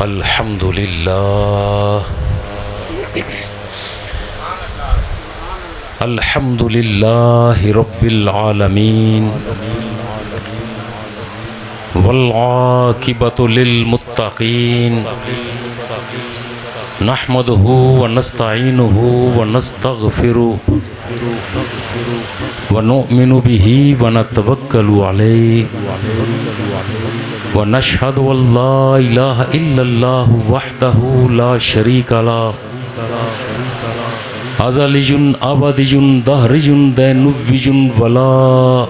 الحمد للہ الحمد للہ رب العالمین والعاقبۃ للمتقین نحمدہ ونستعینہ ونستغفرہ ونؤمن بہ ونتوکل علیہ ونشہد ان لا الہ الا اللہ وحدہ لا شریک لہ ازلی ابدی دہری دینوی ولا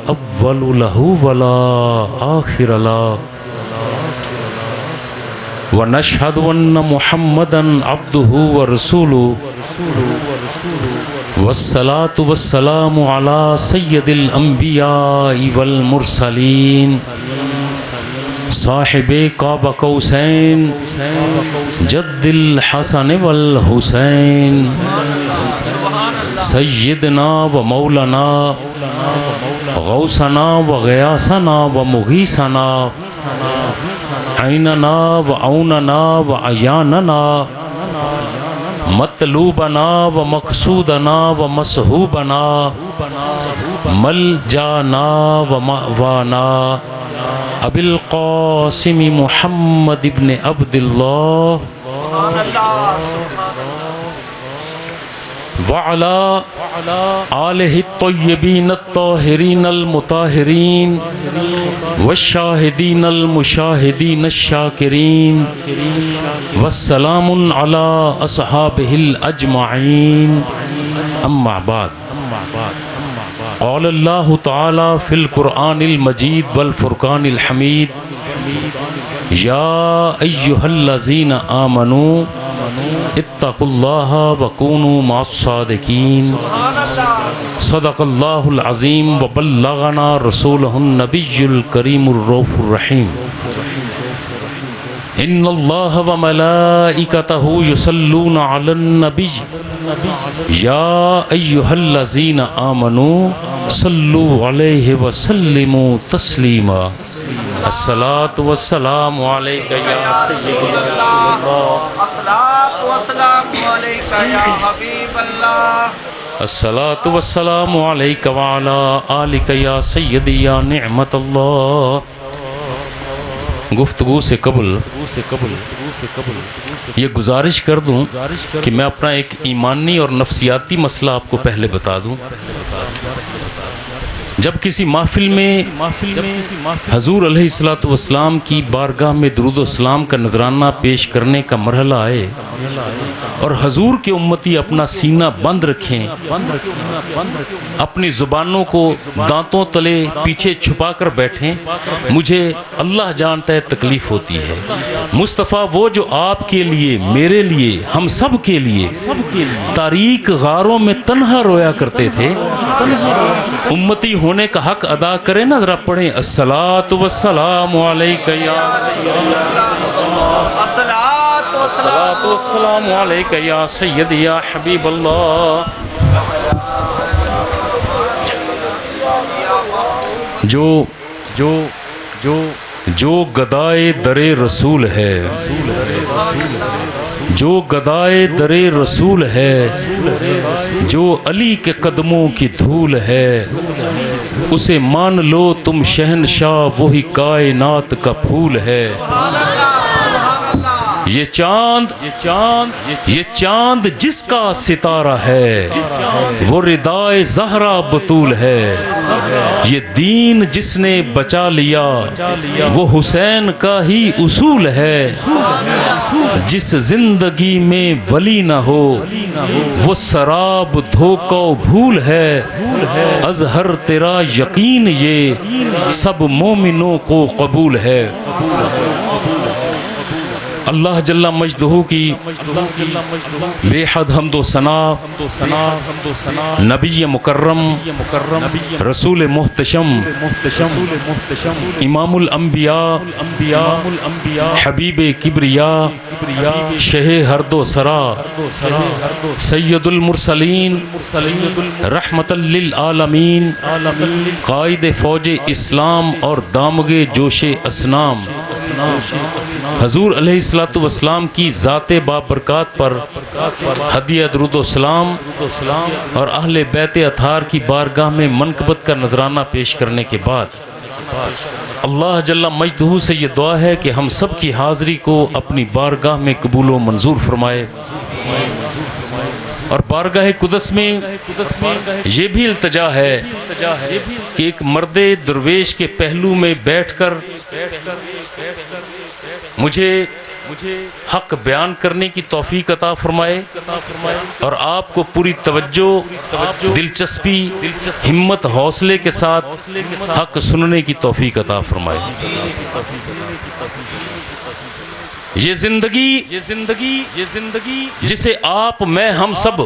اول لہ ولا آخر لہ ونشہد ان محمدا عبدہ ورسولہ والصلاة والسلام على سید الانبیاء والمرسلین صاحب قاب قوسین جد الحسن والحسین سیدنا و مولانا غوثنا و غیاثنا و مغیثنا عیننا و عوننا و عیاننا مطلوبنا و مقصودنا و مسحوبنا ملجانا و مأوانا ابی القاسم محمد ابن عبد اللہ وعلى آلہ الطیبین الطاہرین المطہرین والشاہدین المشاہدین الشاکرین والسلام علی اصحابہ الاجمعین اما بعد قال اللہ تعالی فی القرآن المجید والفرقان الحمید یا ایہا الذین آمنوا اتقوا اللہ وکونوا مع الصادقین صدق اللہ العظیم وبلغنا رسولہ النبی الکریم الرؤوف الرحیم ان اللہ وملائکتہ یصلون علی النبی یا ایہا الذین آمنوا صلوا علیہ وسلموا تسلیما الصلاة والسلام علیک یا سیدی اللہ الصلاة والسلام علیک یا حبیب اللہ الصلاة والسلام علیک وعلا آلک یا سیدی یا نعمت اللہ گفتگو سے قبل یہ گزارش کر دوں کہ میں اپنا ایک ایمانی اور نفسیاتی مسئلہ آپ کو پہلے بتا دوں جب کسی محفل میں حضور علیہ السلام کی بارگاہ میں درود و سلام کا نذرانہ پیش کرنے کا مرحلہ آئے اور حضور کے امتی اپنا سینہ بند رکھیں اپنی زبانوں کو دانتوں تلے پیچھے چھپا کر بیٹھیں مجھے اللہ جانتا ہے تکلیف ہوتی ہے مصطفیٰ وہ جو آپ کے لیے میرے لیے ہم سب کے لیے تاریک غاروں میں تنہا رویا کرتے تھے امتی ہونے کا حق ادا کریں نا ذرا پڑھیں الصلاة والسلام علیک یا الصلاة والسلام علیک یا سید یا حبیب اللہ جو گدائے در رسول ہے جو گدائے در رسول ہے جو علی کے قدموں کی دھول ہے اسے مان لو تم شہنشاہ وہی کائنات کا پھول ہے یہ چاند جس کا ستارہ ہے وہ ردائے زہرا بطول ہے یہ دین جس نے بچا لیا وہ حسین کا ہی اصول ہے جس زندگی میں ولی نہ ہو وہ سراب دھوکہ و بھول ہے اظہر تیرا یقین یہ سب مومنوں کو قبول ہے اللہ جل مجدہ کی بے حد حمد و ثنا نبی مکرم رسول محتشم امام الانبیاء حبیب کبریا شہ ہرد و سرا سید المرسلین رحمت للعالمین قائد فوج اسلام اور دامغ جوش اسنام حضور علیہ الصلوۃ والسلام کی ذات بابرکات پر ہدیہ درود و سلام اور اہل بیت اطہار کی بارگاہ میں منقبت کا نذرانہ پیش کرنے کے بعد اللہ جل مجدہ سے یہ دعا ہے کہ ہم سب کی حاضری کو اپنی بارگاہ میں قبول و منظور فرمائے، اور بارگاہ قدس میں یہ بھی التجا ہے کہ ایک مرد درویش کے پہلو میں بیٹھ کر مجھے حق بیان کرنے کی توفیق عطا فرمائے، اور آپ کو پوری توجہ، دلچسپی، ہمت، حوصلے کے ساتھ حق سننے کی توفیق عطا فرمائے۔ یہ زندگی جسے آپ، میں، ہم سب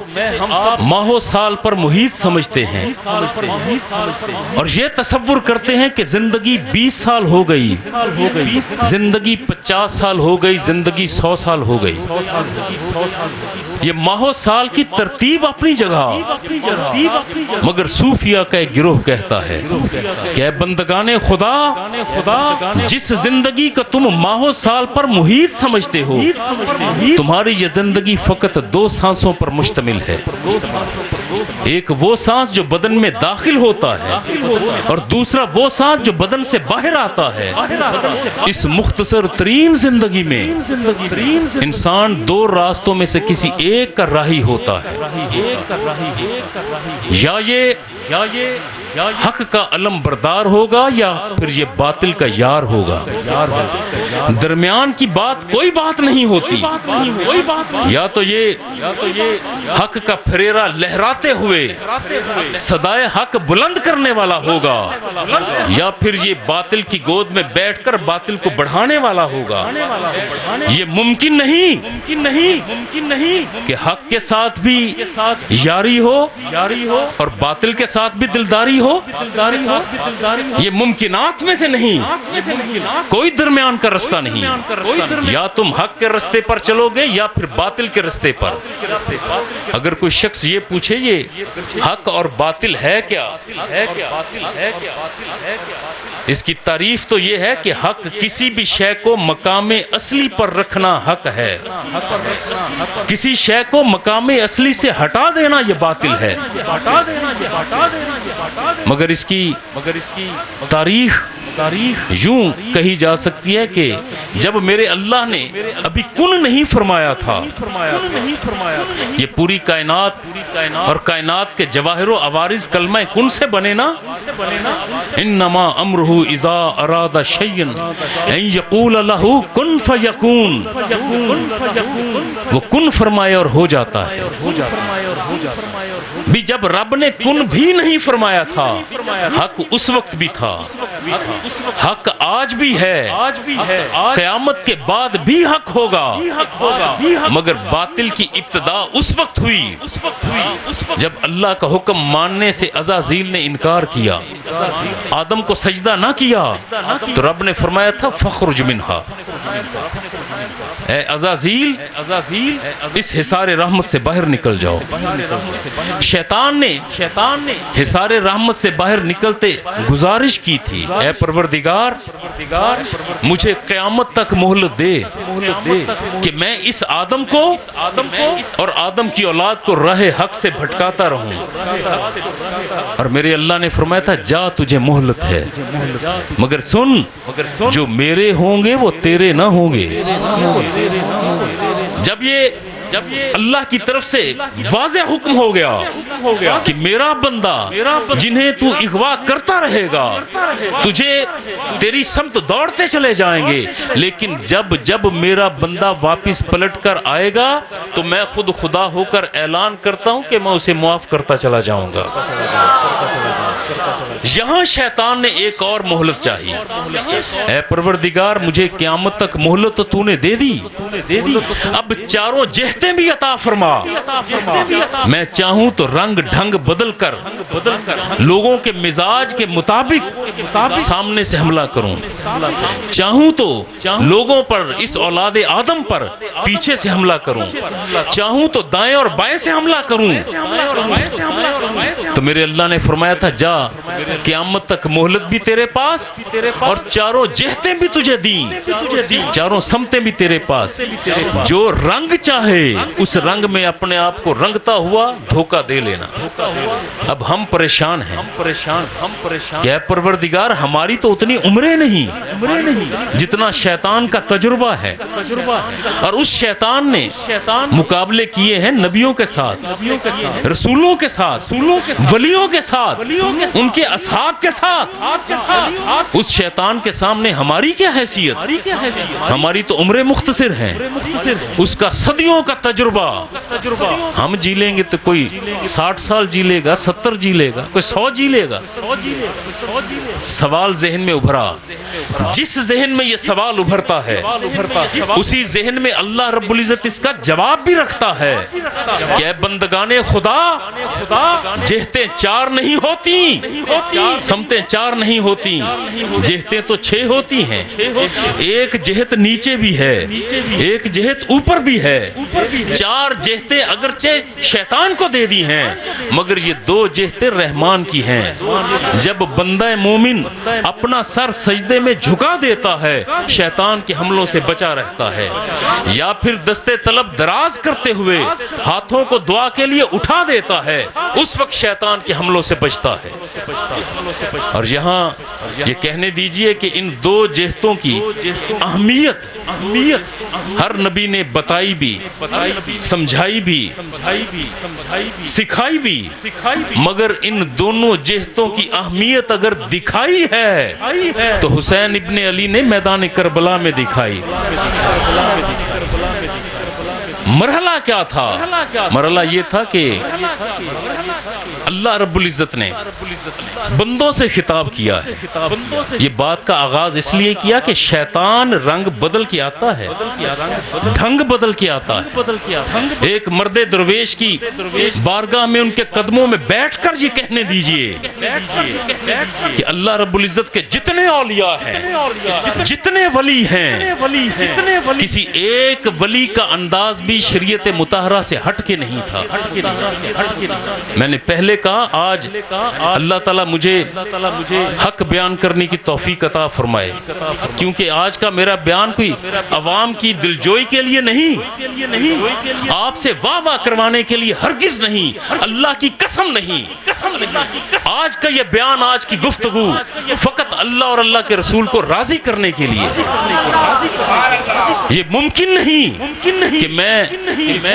ماہ و سال پر محیط سمجھتے ہیں اور یہ تصور کرتے ہیں کہ زندگی 20 سال ہو گئی، زندگی 50 سال ہو گئی، زندگی 100 سال ہو گئی۔ یہ ماہ و سال کی ترتیب اپنی جگہ، مگر صوفیہ کا ایک گروہ کہتا ہے کہ اے بندگان خدا، جس زندگی کا تم ماہ و سال پر محیط سمجھتے ہو، تمہاری یہ زندگی فقط 2 سانسوں پر مشتمل ہے۔ ایک وہ سانس جو بدن میں داخل ہوتا ہے، اور دوسرا وہ سانس جو بدن سے باہر آتا ہے۔ اس مختصر ترین زندگی میں انسان 2 راستوں میں سے کسی ایک کا راہی ہوتا ہے، یا یہ حق کا علم بردار ہوگا یا پھر یہ باطل کا یار ہوگا۔ درمیان کی بات کوئی بات نہیں ہوتی، یا تو یہ حق کا پھریرا لہراتے ہوئے صدائے حق بلند کرنے والا ہوگا، یا پھر یہ باطل کی گود میں بیٹھ کر باطل کو بڑھانے والا ہوگا۔ یہ ممکن نہیں کہ حق کے ساتھ بھی یاری ہو اور باطل کے ساتھ بھی دلداری ہو۔ یہ ممکنات میں سے نہیں، کوئی درمیان کا رستہ نہیں۔ یا تم حق کے رستے پر چلو گے یا پھر باطل کے رستے پر۔ اگر کوئی شخص یہ پوچھے یہ حق اور باطل ہے کیا، اس کی تعریف تو یہ ہے کہ حق کسی بھی شے کو مقام اصلی پر رکھنا حق ہے، کسی شے کو مقام اصلی سے ہٹا دینا یہ باطل ہے۔ مگر اس کی تاریخ یوں کہی جا سکتی ہے کہ جب میرے اللہ نے ابھی کن نہیں فرمایا تھا، یہ پوری کائنات اور کائنات کے جواہر و عوارض کلمہ کن سے بنے نا۔ انما امرہ اذا اراد شیئا ان یقول لہ کن فیکون، وہ کن فرمائے اور ہو جاتا ہے۔ بھی جب رب نے کن بھی نہیں فرمایا تھا، حق اس وقت بھی تھا، حق آج بھی ہے، قیامت کے بعد بھی حق ہوگا، مگر باطل کی ابتدا اس وقت ہوئی جب اللہ کا حکم ماننے سے عزازیل نے انکار کیا، آدم کو سجدہ نہ کیا، تو رب نے فرمایا تھا فخرج منہا، اے عزازیل اس حصار رحمت سے باہر نکل جاؤ۔ شیطان نے حصار رحمت سے باہر نکلتے گزارش کی تھی، اے پروردگار مجھے قیامت تک مہلت دے کہ میں اس آدم کو اور آدم کی اولاد کو راہ حق سے بھٹکاتا رہوں۔ اور میرے اللہ نے فرمایا تھا جا تجھے مہلت ہے، مگر سن جو میرے ہوں گے وہ تیرے نہ ہوں گے۔ جب یہ اللہ کی طرف سے واضح حکم ہو گیا کہ میرا بندہ جنہیں تو اغوا کرتا رہے گا تجھے تیری سمت دوڑتے چلے جائیں گے، لیکن جب میرا بندہ واپس پلٹ کر آئے گا تو میں خود خدا ہو کر اعلان کرتا ہوں کہ میں اسے معاف کرتا چلا جاؤں گا۔ یہاں شیطان نے ایک اور مہلت چاہی، اے پروردگار مجھے قیامت تک مہلت تو نے دے دی، اب چاروں جہت جہتیں بھی عطا فرما. میں چاہوں تو رنگ ڈھنگ بدل کر لوگوں کے مزاج کے مطابق سامنے سے حملہ کروں. چاہوں تو لوگوں پر، اس اولاد آدم پر پیچھے سے حملہ کروں. چاہوں تو دائیں اور بائیں سے حملہ کروں. تو میرے اللہ نے فرمایا تھا جا، قیامت تک مہلت بھی تیرے پاس اور چاروں جہتیں بھی تجھے دیں، چاروں سمتیں بھی تیرے پاس. جو رنگ چاہے اس رنگ میں اپنے آپ کو رنگتا ہوا دھوکہ دے لینا. اب ہم پریشان ہیں کہ اے پروردگار ہماری تو اتنی عمریں نہیں جتنا شیطان کا تجربہ ہے. اور اس شیطان نے مقابلے کیے ہیں نبیوں کے ساتھ، رسولوں کے ساتھ، ولیوں کے ساتھ، ان کے اصحاب کے ساتھ. اس شیطان کے سامنے ہماری کیا حیثیت؟ ہماری تو عمریں مختصر ہیں، اس کا صدیوں کا تجربہ. ہم جی لیں گے تو کوئی 60 سال جی لے گا، 70 جی لے گا، کوئی 100 جی لے گا. سوال ذہن میں ابھرا. جس ذہن میں یہ سوال ابھرتا ہے اسی ذہن میں اللہ رب العزت اس کا جواب بھی رکھتا ہے کہ اے بندگان خدا، جہتیں 4 نہیں ہوتی، سمتیں 4 نہیں ہوتی، جہتیں تو 6 ہوتی ہیں. ایک جہت نیچے بھی ہے، ایک جہت اوپر بھی ہے. 4 جہتیں اگرچہ شیطان کو دے دی ہیں مگر یہ 2 جہتیں رحمان کی ہیں. جب بندہ مومن اپنا سر سجدے میں جھکا دیتا ہے شیطان کے حملوں سے بچا رہتا ہے، یا پھر دستے طلب دراز کرتے ہوئے ہاتھوں کو دعا کے لیے اٹھا دیتا ہے، اس وقت شیطان کے حملوں سے بچتا ہے. اور یہاں یہ کہنے دیجئے کہ ان 2 جہتوں کی اہمیت ہر نبی نے بتائی بھی، سمجھائی بھی، سکھائی بھی. مگر ان دونوں جہتوں کی اہمیت اگر دکھائی ہے تو حسین ابن علی نے میدان کربلا میں دکھائی. مرحلہ کیا تھا؟ مرحلہ یہ تھا کہ اللہ رب العزت نے بندوں سے خطاب کیا ہے. یہ بات کا آغاز اس لیے کیا کہ شیطان رنگ بدل کے آتا ہے، ڈھنگ بدل کے آتا ہے. ایک مرد درویش کی بارگاہ میں ان کے قدموں میں بیٹھ کر یہ کہنے دیجئے کہ اللہ رب العزت کے جتنے اولیاء ہیں، جتنے ولی ہیں، کسی ایک ولی کا انداز بھی شریعت مطہرہ سے ہٹ کے نہیں تھا. میں نے پہلے کہا آج اللہ تعالیٰ مجھے حق بیان کرنے کی توفیق عطا فرمائے، کیونکہ آج کا میرا بیان کوئی عوام کی دلجوئی کے لیے نہیں، آپ سے واہ واہ کروانے کے لیے ہرگز نہیں، اللہ کی قسم نہیں. آج کا یہ بیان، آج کی گفتگو فقط اللہ اور اللہ کے رسول کو راضی کرنے کے لیے. یہ ممکن نہیں کہ میں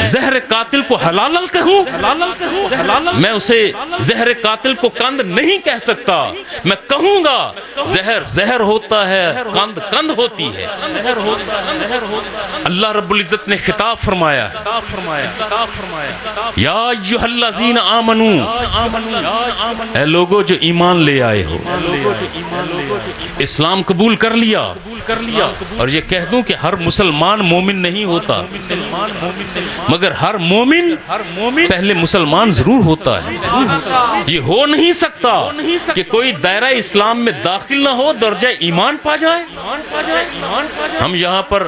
زہر قاتل کو حلال کہوں، میں اسے زہر قاتل کو کند نہیں کہہ سکتا. میں کہوں گا زہر زہر ہوتا ہے، کند کند ہوتی ہے. اللہ رب العزت نے خطاب فرمایا یا ایھا الذین آمنو، اے لوگو جو ایمان لے آئے ہو، اسلام قبول کر لیا. اور یہ کہہ دوں کہ ہر مسلمان مومن نہیں ہوتا، مگر ہر مومن پہلے مسلمان ضرور ہوتا ہے. یہ ہو نہیں سکتا کہ کوئی دائرہ اسلام میں داخل نہ ہو درجہ ایمان پا جائے. ہم یہاں پر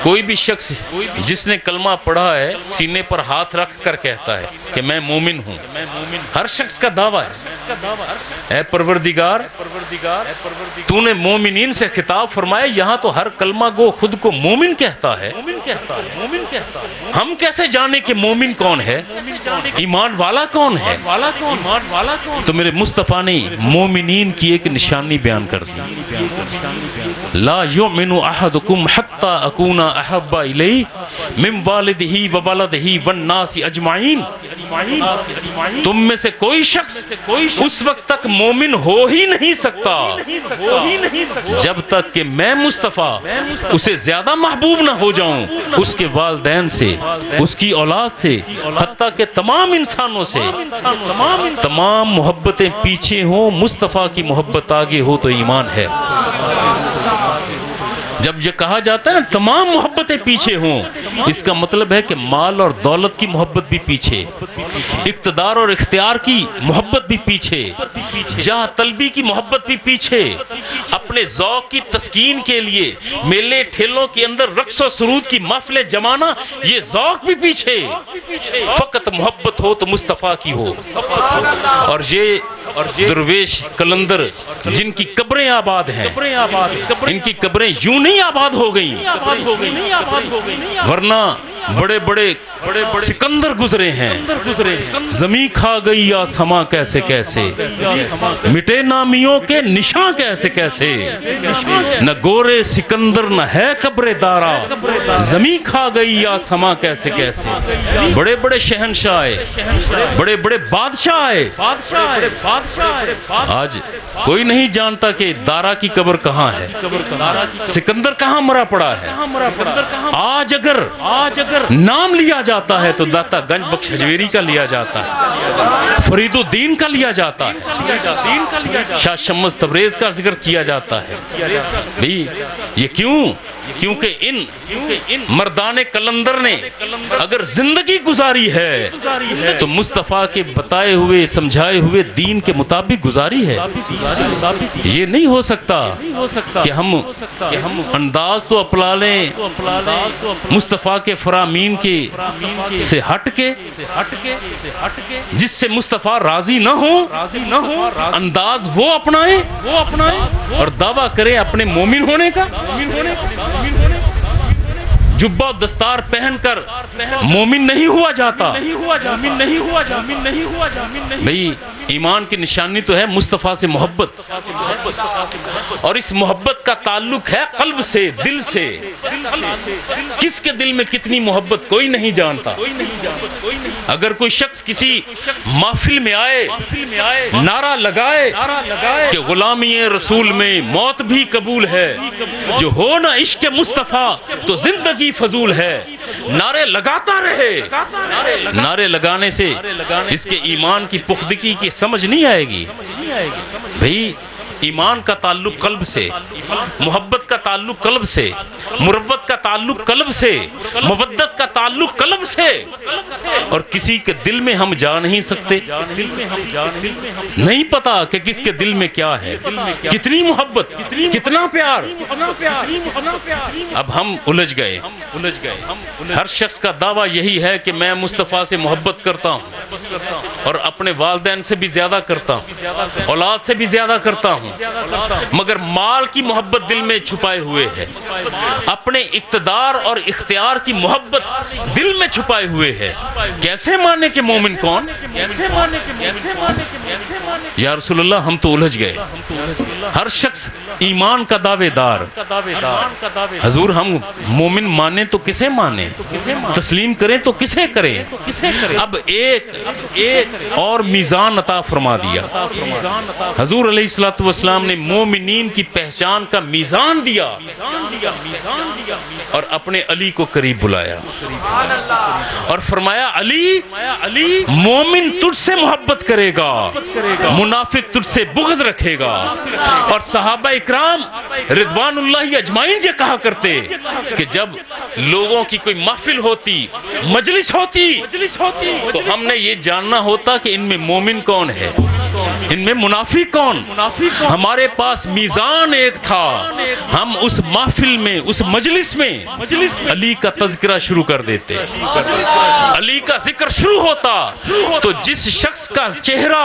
کوئی بھی شخص جس نے کلمہ پڑھا ہے سینے پر ہاتھ رکھ کر کہتا ہے کہ میں مومن ہوں. ہر شخص کا دعویٰ ہے. اے پروردگار، تو نے مومنین سے خطاب فرمایا، یہاں تو ہر کلمہ گو خود کو مومن کہتا ہے. ہم کیسے جانے کہ مومن کون ہے، ایمان والا کون ہے؟ تو میرے مصطفیٰ نے مومنین کی ایک نشانی بیان کر دی. لا یؤمن احدکم حتی اکون احب الیہ من والدہ وولدہ والناس اجمعین. تم میں سے کوئی شخص اس وقت تک مومن ہو ہی نہیں سکتا جب تک کہ میں مصطفیٰ اسے زیادہ محبوب نہ ہو جاؤں اس کے والدین سے، اس کی اولاد سے، حتیٰ کہ تمام انسانوں سے. تمام محبتیں پیچھے ہوں، مصطفیٰ کی محبت آگے ہو تو ایمان ہے. جب یہ کہا جاتا ہے نا تمام محبتیں پیچھے ہوں، اس کا مطلب ہے کہ مال اور دولت کی محبت بھی پیچھے، اقتدار اور اختیار کی محبت بھی پیچھے، جاہ طلبی کی محبت بھی پیچھے، اپنے ذوق کی تسکین کے لیے میلے ٹھیلوں کے اندر رقص و سرود کی محفلیں جمانا، یہ ذوق بھی پیچھے۔ فقط محبت ہو تو مصطفیٰ کی ہو۔ اور یہ درویش قلندر جن کی قبریں آباد ہیں، ان کی قبریں یوں نہیں آباد ہو گئیں، ورنہ بڑے بڑے سکندر گزرے ہیں۔ زمیں کھا گئی یا سما کیسے کیسے، مٹے نامیوں کے نشاں کیسے کیسے، نہ گورے سکندر نہ ہے قبر دارا، زمیں کھا گئی یا سما کیسے کیسے۔ بڑے بڑے شہنشاہ آئے، بڑے بڑے بادشاہ آئے، آج کوئی نہیں جانتا کہ دارا کی قبر کہاں ہے، سکندر کہاں مرا پڑا ہے۔ آج اگر نام لیا جاتا ہے تو داتا گنج بخش حجویری کا لیا جاتا ہے، فرید الدین کا لیا جاتا ہے، شاہ شمس تبریز کا ذکر کیا جاتا ہے۔ بھئی یہ کیوں؟ کیونکہ ان مردان قلندر نے اگر زندگی گزاری ہے تو مصطفیٰ کے بتائے ہوئے سمجھائے ہوئے دین کے مطابق گزاری ہے۔ یہ نہیں ہو سکتا کہ ہم انداز تو اپنا لیں مصطفیٰ کے فرامین کے سے ہٹ کے، جس سے مصطفیٰ راضی نہ ہو، انداز وہ اپنائیں اور دعویٰ کریں اپنے مومن ہونے کا۔ جبہ و دستار پہن کر مومن نہیں ہوا جاتا۔ بھئی ایمان کی نشانی تو ہے مصطفیٰ سے محبت، اور اس محبت کا تعلق ہے قلب سے، دل سے۔ کس کے دل میں کتنی محبت کوئی نہیں جانتا۔ اگر کوئی شخص کسی محفل میں آئے نعرہ لگائے کہ غلامی رسول میں موت بھی قبول ہے، جو ہو نہ عشق مصطفیٰ تو زندگی فضول ہے، نعرے لگاتا رہے، نعرے لگانے سے اس کے ایمان کی پختگی کی سمجھ نہیں آئے گی۔ بھئی ایمان کا تعلق قلب سے، محبت کا تعلق قلب سے، مروت کا تعلق قلب سے، مودت کا تعلق قلب سے، اور کسی کے دل میں ہم جا نہیں سکتے۔ نہیں پتا کہ کس کے دل میں کیا ہے، کتنی محبت، کتنا پیار۔ اب ہم الجھ گئے۔ ہر شخص کا دعویٰ یہی ہے کہ میں مصطفیٰ سے محبت کرتا ہوں، اور اپنے والدین سے بھی زیادہ کرتا ہوں، اولاد سے بھی زیادہ کرتا ہوں، مگر مال کی محبت دل میں چھپائے ہوئے ہے، اپنے اقتدار اور اختیار کی محبت دل میں چھپائے ہوئے ہے۔ کیسے مانے کہ مومن کون؟ یا رسول اللہ ہم تو الجھ گئے۔ ہر شخص ایمان کا دعوے دار، حضور ہم مومن مانے تو کسے مانے، تسلیم کریں تو کسے کریں؟ اب ایک اور میزان عطا فرما دیا۔ حضور علیہ الصلوۃ والسلام نے مومنین کی پہچان کا میزان دیا، اور اپنے علی کو قریب بلایا اور فرمایا علی مومن تجھ سے محبت کرے گا، منافق تجھ سے بغض رکھے گا۔ اور صحابہ اکرام رضوان اللہ اجمعین یہ کہا کرتے کہ جب لوگوں کی کوئی محفل ہوتی، مجلس ہوتی، تو ہم نے یہ جاننا ہوتا کہ ان میں مومن کون ہے، ان میں منافق کون۔ ہمارے پاس میزان ایک تھا، ہم اس محفل میں، اس مجلس میں علی کا تذکرہ شروع کر دیتے، علی کا ذکر شروع ہوتا تو جس شخص کا چہرہ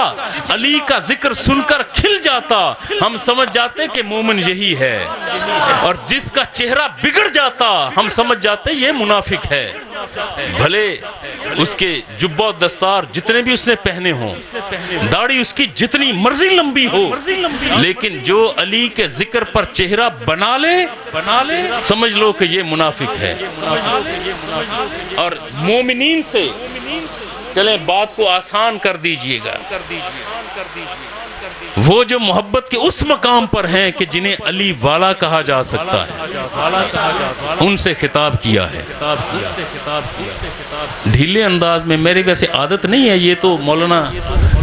علی کا ذکر سن کر کھل جاتا ہم سمجھ جاتے کہ مومن یہی ہے، اور جس کا چہرہ بگڑ جاتا ہم سمجھ جاتے یہ منافق ہے۔ بھلے اس کے جبہ و دستار جتنے بھی اس نے پہنے ہوں، داڑھی اس کی جتنی مرضی لمبی ہو، لیکن جو علی کے ذکر پر چہرہ بنا لے سمجھ لو کہ یہ منافق ہے۔ اور مومنین سے چلیں بات کو آسان کر دیجئے گا، وہ جو محبت کے اس مقام پر ہیں کہ جنہیں علی والا کہا جا سکتا ہے، ان سے خطاب کیا ہے ڈھیلے انداز میں۔ میری ویسے عادت نہیں ہے، یہ تو مولانا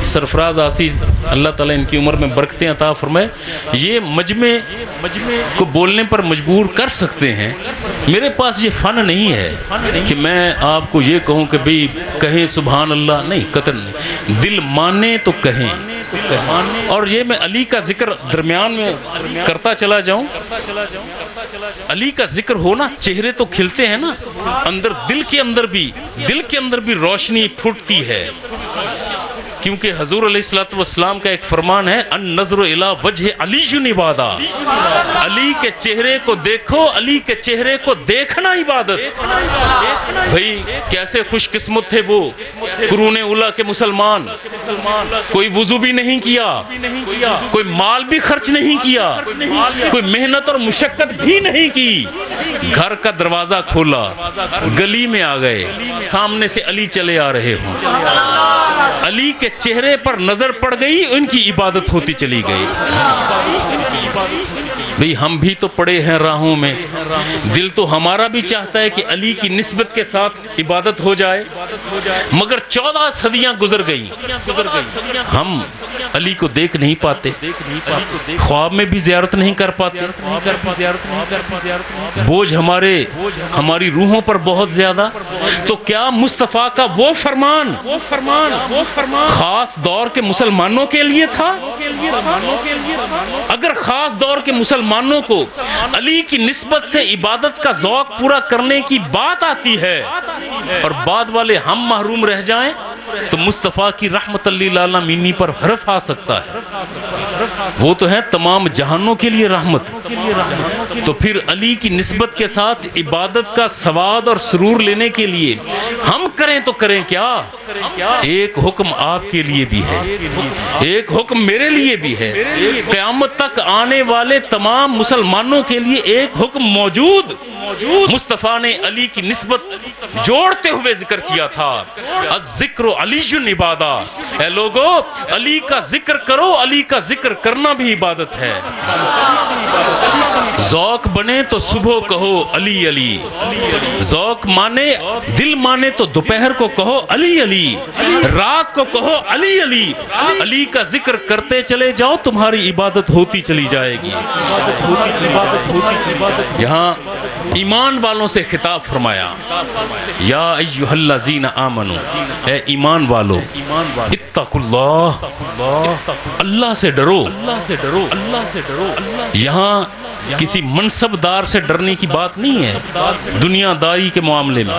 سرفراز آسی اللہ تعالیٰ ان کی عمر میں برکتیں عطا فرمائے، یہ مجمع کو بولنے پر مجبور کر سکتے ہیں. میرے پاس یہ فن نہیں ہے کہ میں آپ کو یہ کہوں کہ بھئی کہیں سبحان اللہ، نہیں، قطعاً نہیں. دل مانے تو کہیں. اور یہ میں علی کا ذکر درمیان میں کرتا چلا جاؤں. علی کا ذکر ہونا، چہرے تو کھلتے ہیں نا، اندر دل کے اندر بھی روشنی پھوٹتی ہے. کیونکہ حضور علیہ السلام کا ایک فرمان ہے، النظر الی وجہ علی عبادہ، علی کے چہرے کو دیکھو، علی کے چہرے کو دیکھنا عبادت. بھئی کیسے خوش قسمت تھے وہ قرون اولیٰ کے مسلمان. کوئی وضو بھی نہیں کیا، کوئی مال بھی خرچ نہیں کیا، کوئی محنت اور مشقت بھی نہیں کی. گھر کا دروازہ کھولا، گلی میں آ گئے، سامنے سے علی چلے آ رہے ہوں، علی کے چہرے پر نظر پڑ گئی، ان کی عبادت ہوتی چلی گئی. بھئی ہم بھی تو پڑے ہیں راہوں میں، دل تو ہمارا بھی چاہتا ہے کہ علی کی نسبت کے ساتھ عبادت ہو جائے، مگر 14 صدیاں گزر گئی، ہم علی کو دیکھ نہیں پاتے، خواب میں بھی زیارت نہیں کر پاتے. بوجھ ہماری روحوں پر بہت زیادہ. تو کیا مصطفیٰ کا وہ فرمان خاص دور کے مسلمانوں کے لیے تھا؟ اگر خاص دور کے مسلمانوں کو علی کی نسبت سے عبادت کا ذوق پورا کرنے کی بات آتی ہے اور بعد والے ہم محروم رہ جائیں، تو مصطفیٰ کی رحمت للعالمین پر حرف آ سکتا ہے. وہ تو ہے تمام جہانوں کے لیے رحمت. تو پھر علی کی نسبت کے ساتھ عبادت کا سواد اور سرور لینے کے لیے ہم کریں تو کریں کیا؟ ایک حکم آپ کے لیے بھی ہے، ایک حکم میرے لیے بھی ہے، قیامت تک آنے والے تمام مسلمانوں کے لیے ایک حکم موجود. مصطفیٰ نے علی کی نسبت جوڑتے ہوئے ذکر کیا تھا، الذکر علی عبادہ. اے لوگو، علی کا ذکر کرو، علی کا ذکر کرنا بھی عبادت ہے. ذوق بنے تو صبح کہو علی علی، ذوق مانے، دل مانے تو دوپہر کو کہو علی علی، رات کو کہو علی علی. علی کا ذکر کرتے چلے جاؤ، تمہاری عبادت ہوتی چلی جائے گی. یہاں ایمان والوں سے خطاب فرمایا، یا ایھا الذین آمنو، اے ایمان والو، اتقوا اللہ، اللہ سے ڈرو. یہاں کسی منصب دار سے ڈرنے کی بات نہیں ہے، دنیا داری کے معاملے میں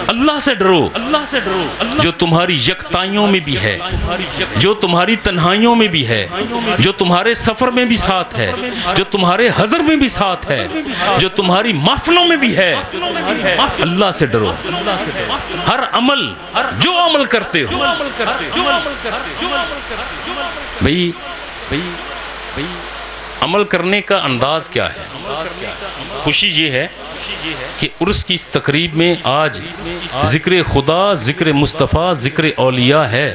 اللہ سے ڈرو، جو تمہاری یکتائیوں میں بھی ہے، جو تمہاری تنہائیوں میں بھی ہے، جو تمہارے سفر میں بھی ساتھ ہے، جو تمہارے حضر میں بھی ساتھ ہے، جو تمہاری محفلوں میں بھی ہے. اللہ سے ڈرو. ہر عمل، جو عمل کرتے ہو، بھئی عمل کرنے کا انداز کیا ہے؟ خوشی یہ ہے کہ عرس کی اس تقریب میں آج ذکر خدا، ذکر مصطفیٰ، ذکر اولیاء ہے،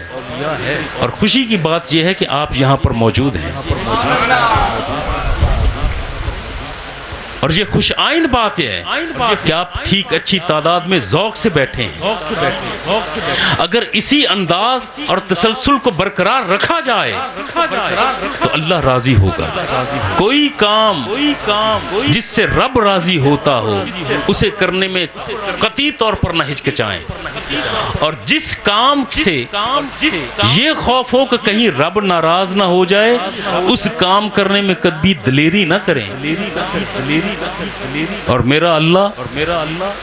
اور خوشی کی بات یہ ہے کہ آپ یہاں پر موجود ہیں. اور یہ خوش آئند بات یہ ہے کہ آپ ٹھیک اچھی تعداد میں ذوق سے بیٹھے ہیں. اگر اسی انداز اور تسلسل کو برقرار رکھا جائے تو اللہ راضی ہوگا. کوئی کام جس سے رب راضی ہوتا ہو اسے کرنے میں قطعی طور پر نہ ہچکچائیں، اور جس کام سے یہ خوف ہو کہ کہیں رب ناراض نہ ہو جائے اس کام کرنے میں کبھی دلیری نہ کریں. اور میرا اللہ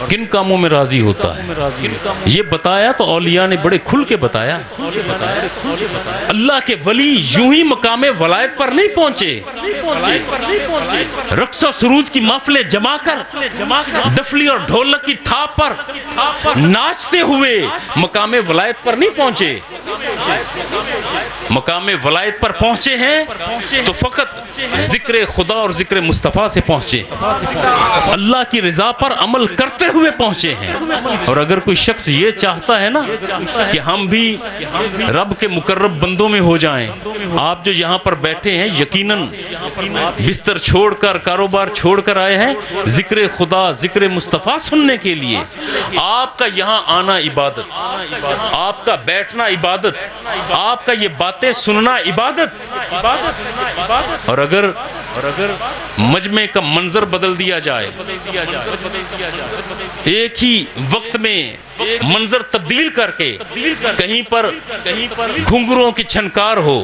کن کاموں میں راضی ہوتا ہے یہ بتایا تو اولیاء نے بڑے کھل کے بتایا. اللہ کے ولی یوں ہی مقام ولایت پر نہیں پہنچے، رقص و سرود کی محفلیں جما کر ڈفلی اور ڈھولک کی تھاپ پر ناچتے ہوئے مقام ولایت پر نہیں پہنچے. مقام ولایت پر پہنچے ہیں تو فقط ذکر خدا اور ذکر مصطفیٰ سے پہنچے. اللہ کی رضا پر عمل کرتے ہوئے پہنچے ہیں۔ اور اگر کوئی شخص یہ چاہتا ہے نا کہ ہم بھی رب کے مقرب بندوں میں ہو جائیں، آپ جو یہاں پر بیٹھے ہیں یقیناً بستر چھوڑ کر، کاروبار چھوڑ کر آئے ہیں ذکر خدا، ذکر مصطفیٰ سننے کے لیے۔ آپ کا یہاں آنا عبادت، آپ کا بیٹھنا عبادت، آپ کا یہ باتیں سننا عبادت۔ اور اگر مجمع کا منظر بدل دیا جائے، ایک ہی وقت میں منظر تبدیل کر کے کہیں پر گھنگروں کی چھنکار ہو،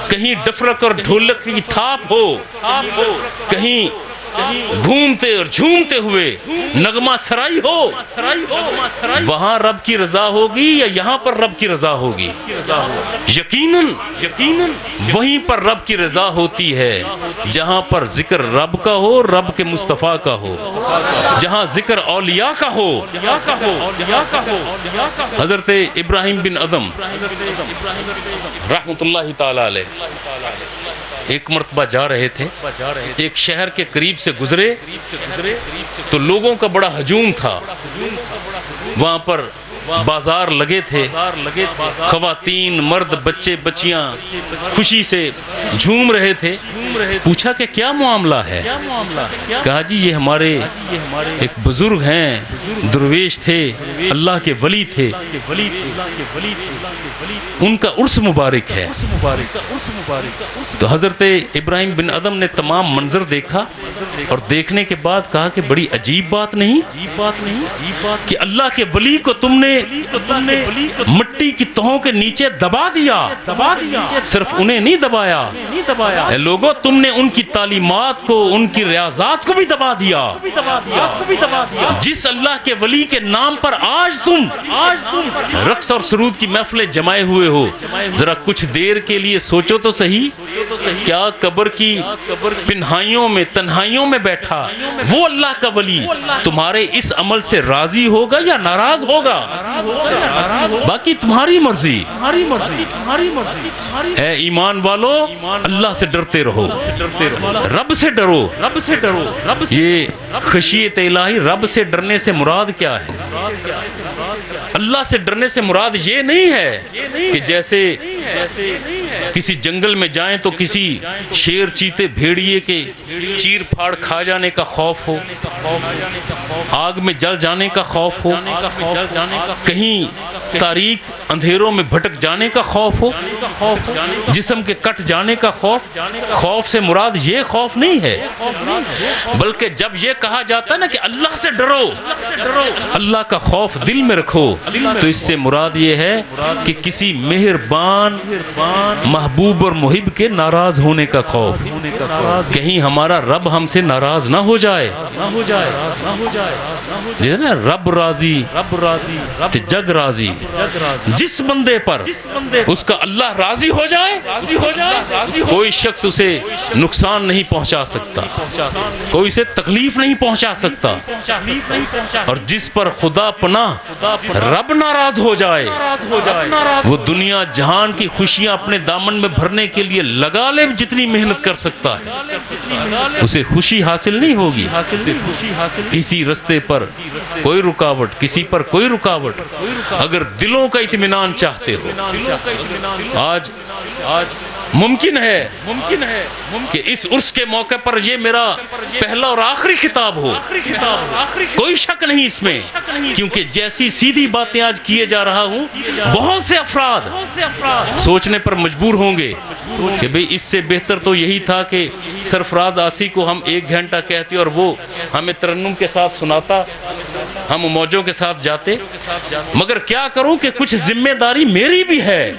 کہیں ڈفرک اور ڈھولک کی تھاپ ہو، کہیں گھومتے اور جھومتے ہوئے نغمہ سرائی ہو، وہاں رب کی رضا ہوگی یا یہاں پر رب کی رضا ہوگی؟ یقیناً وہیں پر رب کی رضا ہوتی ہے جہاں پر ذکر رب کا ہو، رب کے مصطفیٰ کا ہو، جہاں ذکر اولیاء کا ہو۔ حضرت ابراہیم بن ادم رحمت اللہ تعالی علیہ ایک مرتبہ جا رہے تھے، ایک شہر کے قریب سے گزرے تو لوگوں کا بڑا ہجوم تھا، وہاں پر بازار لگے تھے، خواتین، مرد، بچے، بچیاں خوشی سے جھوم رہے تھے۔ پوچھا کہ کیا معاملہ ہے؟ کہا جی یہ ہمارے ایک بزرگ ہیں، درویش تھے، اللہ کے ولی تھے، ان کا عرس مبارک ہے۔ تو حضرت ابراہیم بن ادم نے تمام منظر دیکھا اور دیکھنے کے بعد کہا کہ بڑی عجیب بات نہیں کہ اللہ کے ولی کو تم نے مٹی کی تہوں کے نیچے دبا دیا، صرف انہیں نہیں دبایا، اے لوگو تم نے ان کی تعلیمات کو، ان کی ریاضات کو بھی دبا دیا۔ جس اللہ کے ولی کے نام پر آج تم رقص اور سرود کی محفلیں جمائے ہوئے ہو، ذرا کچھ دیر کے لیے سوچو تو صحیح، کیا قبر کی پنہائیوں میں، تنہائیوں میں بیٹھا وہ اللہ کا ولی تمہارے اس عمل سے راضی ہوگا یا ناراض ہوگا؟ باقی تمہاری مرضی۔ اے ایمان والو، اللہ سے ڈرتے رہو، رب سے ڈرو۔ یہ خشیت الہی، رب سے ڈرنے سے مراد کیا ہے؟ اللہ سے ڈرنے سے مراد یہ نہیں ہے کہ جیسے کسی جنگل میں جائیں تو کسی شیر، چیتے، بھیڑیے کے چیر پھاڑ کھا جانے کا خوف ہو، آگ میں جل جانے کا خوف ہو، کہیں تاریک اندھیروں میں بھٹک جانے کا خوف ہو، جسم کے کٹ جانے کا خوف۔ خوف سے مراد یہ خوف نہیں ہے، بلکہ جب یہ کہا جاتا ہے نا کہ اللہ سے ڈرو، اللہ کا خوف دل میں رکھو، تو اس سے مراد یہ ہے کہ کسی مہربان محبوب اور محب کے ناراض ہونے کا خوف، کہیں ہمارا رب ہم سے ناراض نہ ہو جائے۔ جیسے نا رب راضی تو جگ راضی، جس بندے پر اس کا اللہ راضی ہو جائے کوئی شخص اسے نقصان نہیں پہنچا سکتا، کوئی اسے تکلیف نہیں پہنچا سکتا، اور جس پر خدا پناہ رب ناراض ہو جائے وہ دنیا جہان کی خوشیاں اپنے دامن میں بھرنے کے لیے لگا لے جتنی محنت کر سکتا ہے، اسے خوشی حاصل نہیں ہوگی۔ کسی رستے پر کوئی رکاوٹ، کسی پر کوئی رکاوٹ، اگر دلوں کا اطمینان چاہتے ہو، آج ممکن ہے کہ اس عرس کے موقع پر یہ میرا پہلا اور آخری خطاب ہو، کوئی شک نہیں اس میں، کیونکہ جیسی سیدھی باتیں آج کیے جا رہا ہوں بہت سے افراد سوچنے پر مجبور ہوں گے کہ بھئی اس سے بہتر تو یہی تھا کہ سرفراز آسی کو ہم 1 گھنٹہ کہتے اور وہ ہمیں ترنم کے ساتھ سناتا، ہم موجوں کے ساتھ جاتے، مگر کیا کروں کہ کچھ ذمہ داری میری بھی ہے۔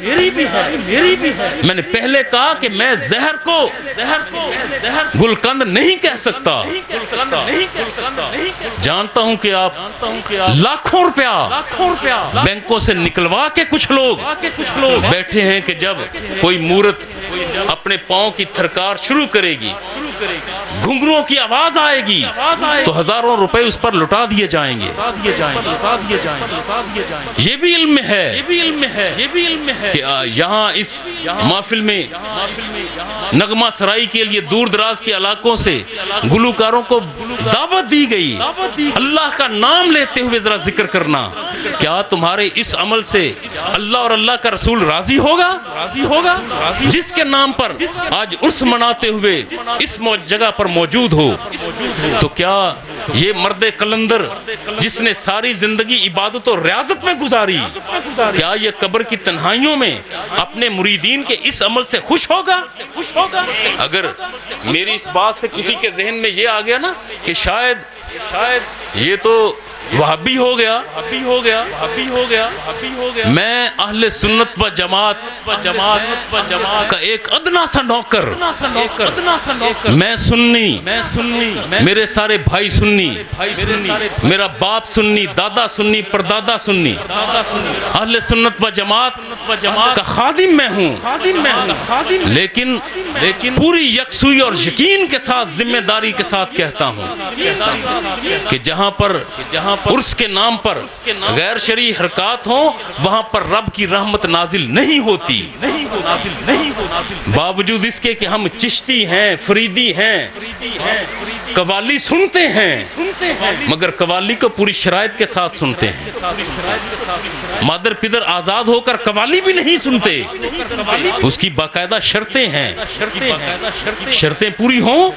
میں نے پہلے کہا کہ میں زہر کو گلقند نہیں کہہ سکتا۔ جانتا ہوں کہ آپ لاکھوں روپیہ بینکوں سے نکلوا کے کچھ لوگ بیٹھے ہیں کہ جب کوئی مورت اپنے پاؤں کی تھرکار شروع کرے گی، گھنگروں کی آواز آئے گی تو ہزاروں روپے اس پر لٹا دیے جائیں گے۔ یہ بھی علم ہے کہ یہاں اس محفل میں نغمہ سرائی کے لیے دور دراز کے علاقوں سے گلوکاروں کو دعوت دی گئی اللہ کا نام لیتے ہوئے ذرا ذکر کرنا. کیا تمہارے اس عمل سے اللہ اور اللہ کا رسول راضی ہوگا؟ جس کے نام پر آج عرس مناتے ہوئے اس جگہ پر موجود ہو، تو کیا یہ مرد قلندر جس نے ساری زندگی عبادت اور ریاضت میں گزاری، کیا یہ قبر کی تنہائیوں میں اپنے مریدین کے اس عمل سے خوش ہوگا؟ اگر میری اس بات سے کسی کے ذہن میں یہ آ گیا نا کہ شاید یہ تو وہابی ہو گیا، میں اہل سنت و جماعت کا ایک ادنا سا نوکر، میں سنی، میرے سارے بھائی سنی، میرا باپ سنی، دادا سنی، پردادا سنی، اہل سنت و جماعت کا خادم میں ہوں، لیکن پوری یکسوئی اور یقین کے ساتھ ذمہ داری کے ساتھ کہتا ہوں کہ جہاں پر عرس کے نام پر غیر شرعی حرکات ہوں وہاں پر رب کی رحمت نازل نہیں ہوتی، باوجود اس کے کہ ہم چشتی ہیں، فریدی ہیں، قوالی سنتے ہیں، مگر قوالی کو پوری شرائط کے ساتھ سنتے ہیں. مادر پدر آزاد ہو کر قوالی بھی نہیں سنتے، اس کی باقاعدہ شرطیں ہیں، شرطیں پوری ہوں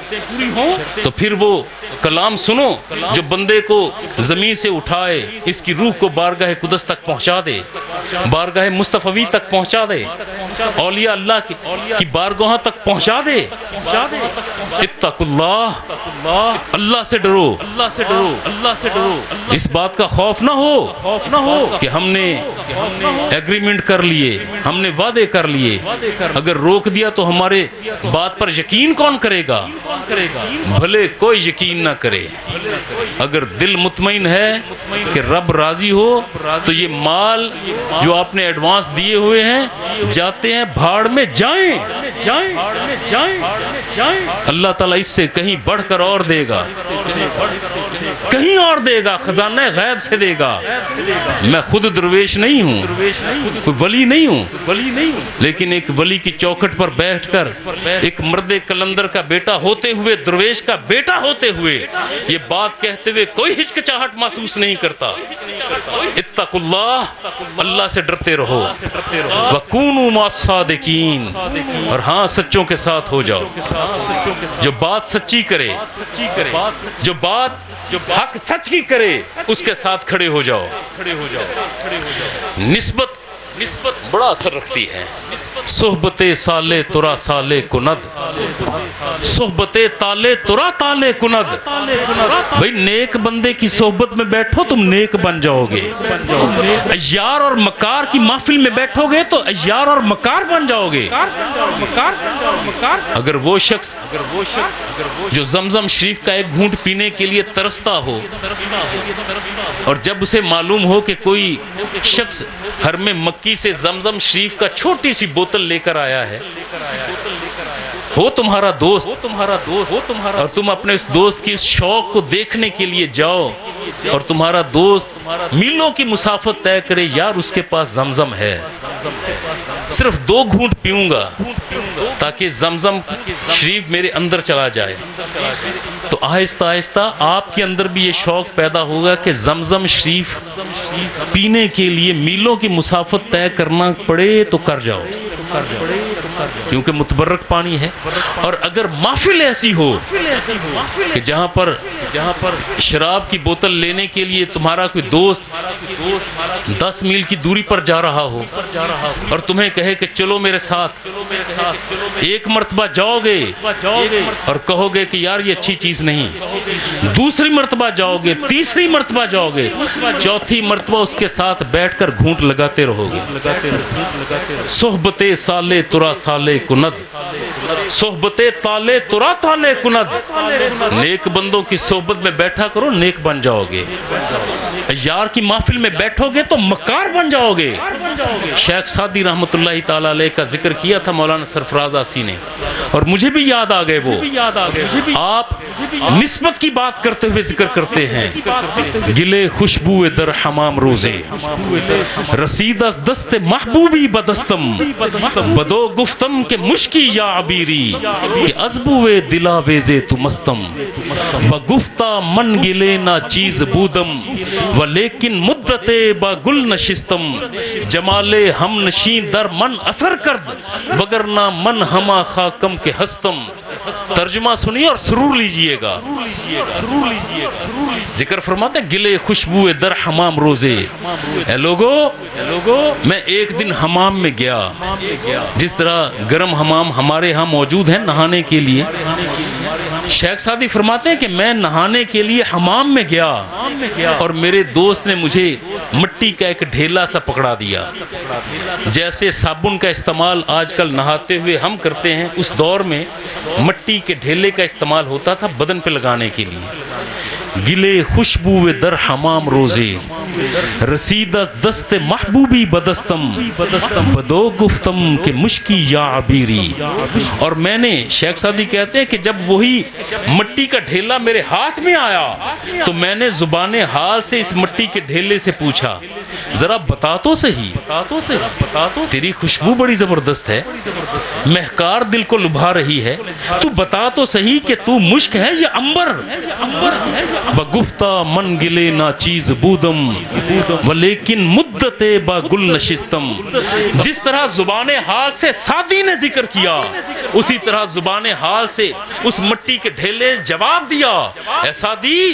تو پھر وہ کلام سنو جو بندے کو زمین سے اٹھائے، اس کی روح کو بارگاہ قدس تک پہنچا دے، بارگاہ مصطفی تک پہنچا دے، اولیاء اللہ کی بارگاہ تک پہنچا دے. اتقوا اللہ، اللہ سے ڈرو، اس بات کا خوف نہ ہو کہ ہم نے ایگریمنٹ کر لیے، ہم نے وعدے کر لیے، اگر روک دیا تو ہمارے بات پر یقین کون کرے گا؟ بھلے کوئی یقین نہ کرے، اگر دل مطمئن ہے کہ رب راضی ہو تو یہ مال جو آپ نے ایڈوانس دیے ہوئے ہیں جاتے ہیں بھاڑ میں، جائیں. اللہ تعالیٰ اس سے کہیں بڑھ کر اور دے گا، کہیں اور دے گا، خزانہ غیب سے دے گا. میں خود درویش نہیں ہوں، کوئی ولی نہیں ہوں، لیکن ایک ولی کی چوکھٹ پر بیٹھ کر ایک مرد قلندر کا بیٹا ہوتے ہوئے، درویش کا بیٹا ہوتے ہوئے یہ بات کہتے ہوئے کوئی ہچکچاہٹ محسوس نہیں کرتا. اتقوا اللہ، اللہ سے ڈرتے رہو، وَكُونُوا مَعَ الصَّادِقِينَ، اور ہاں سچوں کے ساتھ ہو جاؤ. جو بات سچی کرے، جو بات حق سچ کی کرے، اس کے ساتھ کھڑے ہو جاؤ. نسبت بڑا اثر رکھتی ہے. صحبت سالے ترا سالے کند، صحبت تالے ترا تالے کند. بھئی نیک بندے کی صحبت میں بیٹھو تم نیک بن جاؤ گے، عیار اور مکار کی محفل میں بیٹھو گے تو عیار اور مکار بن جاؤ گے. اگر وہ شخص جو زمزم شریف کا ایک گھونٹ پینے کے لیے ترستا ہو اور جب اسے معلوم ہو کہ کوئی شخص حرم مکی سے زمزم شریف کا چھوٹی سی بوتل لے کر آیا ہے، ہو تمہارا دوست اور تم اپنے اس دوست کی اس شوق کو دیکھنے کے لیے جاؤ اور تمہارا دوست میلوں کی مسافت طے کرے، یار اس کے پاس زمزم ہے، صرف 2 گھونٹ پیوں گا تاکہ زمزم شریف میرے اندر چلا جائے، تو آہستہ آہستہ آپ کے اندر بھی یہ شوق پیدا ہوگا کہ زمزم شریف پینے کے لیے میلوں کی مسافت طے کرنا پڑے تو کر جاؤ، کیونکہ متبرک پانی ہے. اور اگر محفل ایسی ہو کہ جہاں پر شراب کی بوتل لینے کے لیے تمہارا کوئی دوست 10 میل کی دوری پر جا رہا ہو اور تمہیں کہے کہ چلو میرے ساتھ، ایک مرتبہ جاؤ گے اور کہو گے کہ یار یہ اچھی چیز نہیں، دوسری مرتبہ جاؤ گے، تیسری مرتبہ جاؤ گے، چوتھی مرتبہ اس کے ساتھ بیٹھ کر گھونٹ لگاتے رہو گے. صحبت سالے ترا سالے کند، صحبت تالے ترا تالے کند، نیک بندوں کی صحبت میں بیٹھا کرو نیک بن جاؤ گے، یار کی محفل میں بیٹھو گے تو مکار بن جاؤ گے۔ شیخ سعدی رحمۃ اللہ تعالی علیہ کا ذکر کیا تھا مولانا سرفراز آسی نے، اور مجھے بھی یاد آ گئے وہ۔ آپ نسبت کی بات کرتے ہوئے ذکر کرتے ہیں، گلے خوشبو در حمام روزے، رسید از دست محبوبی بدستم، بدو گفتم کہ مشکی یا عبیری، کہ ازبو دلاویزے تو مستم، بگفتہ من گلے نہ چیز بودم، ولیکن مدت با گل نشستم، جمال ہم نشین در من اثر کرد، وگرنہ من ہما خاکم کے ہستم۔ ترجمہ سنیے اور سرور لیجئے گا۔ ذکر فرماتے ہیں گلے خوشبو در حمام روزے، اے لوگو میں ایک دن حمام میں گیا، جس طرح گرم حمام ہمارے ہاں موجود ہیں نہانے کے لیے، شیخ سعدی فرماتے ہیں کہ میں نہانے کے لیے حمام میں گیا اور میرے دوست نے مجھے مٹی کا ایک ڈھیلا سا پکڑا دیا، جیسے صابن کا استعمال آج کل نہاتے ہوئے ہم کرتے ہیں، اس دور میں مٹی کے ڈھیلے کا استعمال ہوتا تھا بدن پہ لگانے کے لیے۔ گلے خوشبو در حمام روزے، رسید از دست محبوبی بدستم، بدو گفتم کہ مشکی یا عبیری۔ اور میں نے، شیخ سعدی کہتے ہیں کہ جب وہی مٹی کا ڈھیلا میرے ہاتھ میں آیا تو میں نے زبان حال سے اس مٹی کے ڈھیلے سے پوچھا، ذرا بتا تو صحیح، تیری خوشبو بڑی زبردست ہے، مہکار دل کو لبھا رہی ہے، تو بتا تو صحیح کہ تو مشک ہے یا عنبر؟ بگفتہ من گلے نا چیز بودم، ولیکن مدت با گل نشستم۔ جس طرح زبان حال سے سعدی نے ذکر کیا، اسی طرح زبان حال سے اس مٹی کے ڈھیلے جواب دیا، اے سعدی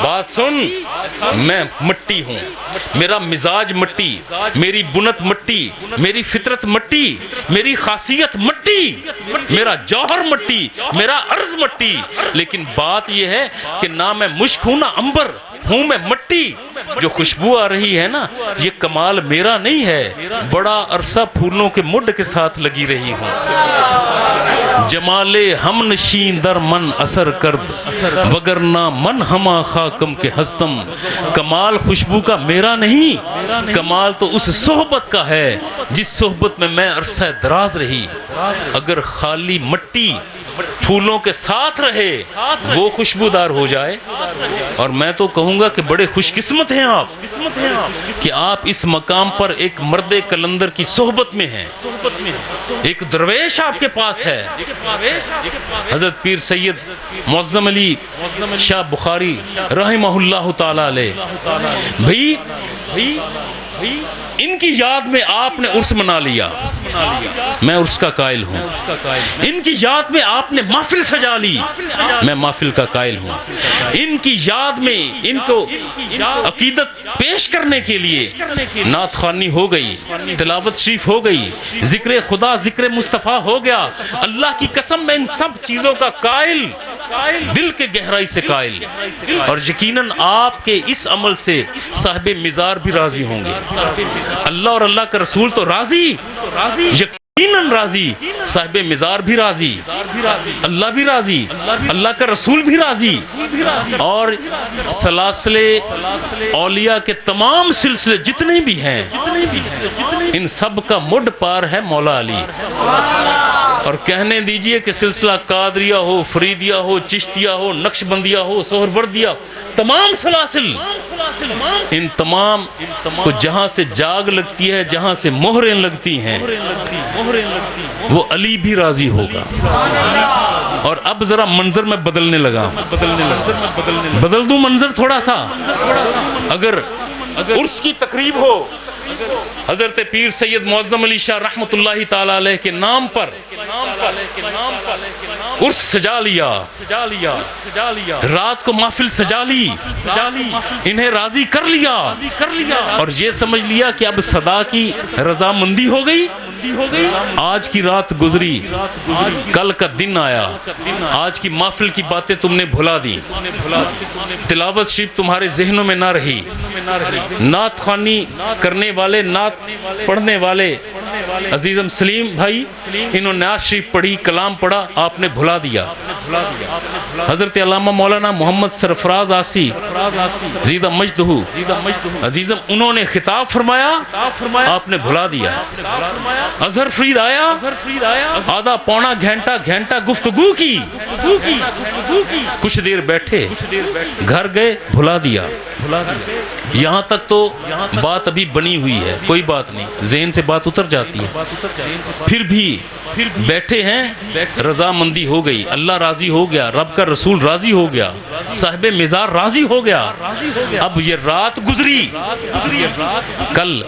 بات سن، میں مٹی ہوں، میرا مزاج مٹی، میری بنت مٹی، میری فطرت مٹی، میری خاصیت مٹی، میرا جوہر مٹی، میرا عرض مٹی، لیکن بات یہ ہے کہ نہ میں مشک ہوں نہ عنبر ہوں، میں مٹی۔ جو خوشبو آ رہی ہے نا، یہ کمال میرا نہیں ہے، بڑا عرصہ پھولوں کے مڈ کے ساتھ لگی رہی ہوں۔ جمال ہم نشین در من اثر کرد، وگرنہ من ہما خاکم کے ہستم۔ کمال خوشبو کا میرا نہیں، کمال تو اس صحبت کا ہے جس صحبت میں میں عرصہ دراز رہی۔ اگر خالی مٹی پھولوں کے ساتھ رہے وہ خوشبودار ہو جائے، اور میں تو کہوں گا کہ بڑے خوش قسمت ہیں آپ کہ آپ اس مقام پر ایک مرد کلندر کی صحبت میں ہیں، ایک درویش آپ کے پاس ہے، حضرت پیر سید معظم علی شاہ بخاری رحمہ اللہ تعالی علیہ۔ بھئی ان کی یاد میں آپ نے عرس منا لیا، میں عرس کا قائل ہوں۔ ان کی یاد میں آپ نے محفل سجا لی، میں محفل کا قائل ہوں۔ ان کی یاد میں ان کو عقیدت پیش کرنے کے لیے نعت خوانی ہو گئی، تلاوت شریف ہو گئی، ذکر خدا، ذکر مصطفیٰ ہو گیا۔ اللہ کی قسم میں ان سب چیزوں کا قائل، دل کے گہرائی سے قائل، اور یقیناً آپ کے اس عمل سے صاحب مزار بھی راضی ہوں گے۔ اللہ اور اللہ کا رسول تو راضی، یقیناً راضی، صاحب مزار بھی راضی، اللہ بھی راضی، اللہ کا رسول بھی راضی، اور سلاسل اولیاء کے تمام سلسلے جتنے بھی ہیں ان سب کا مڈ پار ہے مولا علی۔ اور کہنے دیجئے کہ سلسلہ قادریہ ہو، فریدیہ ہو، چشتیہ ہو، نقشبندیہ ہو، سہروردیہ، تمام سلاسل، ان تمام کو جہاں سے جاگ لگتی ہے، جہاں سے مہریں لگتی ہیں، وہ علی بھی راضی ہوگا۔ اور اب ذرا منظر میں بدلنے لگا، بدل دوں منظر تھوڑا سا۔ اگر عرس کی تقریب ہو، حضرت پیر سید معظم علی شاہ رحمۃ اللہ تعالی علیہ کے نام پر عرس سجا لیا، رات کو محفل سجا لی، انہیں راضی کر لیا، اور یہ سمجھ لیا کہ اب صدا کی رضامندی ہو گئی، آج کی رات گزری، کل کا دن آیا، آج کی محفل کی باتیں تم نے بھلا دی، تلاوت شریف تمہارے ذہنوں میں نہ رہی، نعت خوانی کرنے والے، نعت پڑھنے والے عزیزم سلیم بھائی، انہوں نے نعت شریف پڑھی، کلام پڑھا، آپ نے بھلا دیا۔ حضرت علامہ مولانا محمد سرفراز آسی زیدہ مجدہ عزیزم، انہوں نے خطاب فرمایا، آپ نے بھلا دیا۔ اظہر فرید آیا، آدھا پونا گھنٹہ گفتگو کی، کچھ دیر بیٹھے، گھر گئے، بھلا دیا۔ یہاں تک تو بات ابھی بنی ہوئی ہے، کوئی بات نہیں، ذہن سے بات اتر جاتی ہے، پھر بھی بیٹھے ہیں، رضامندی ہو گئی، اللہ راضی ہو گیا، رب کا رسول راضی ہو گیا، صاحب مزار راضی ہو گیا۔ اب یہ رات گزری، کل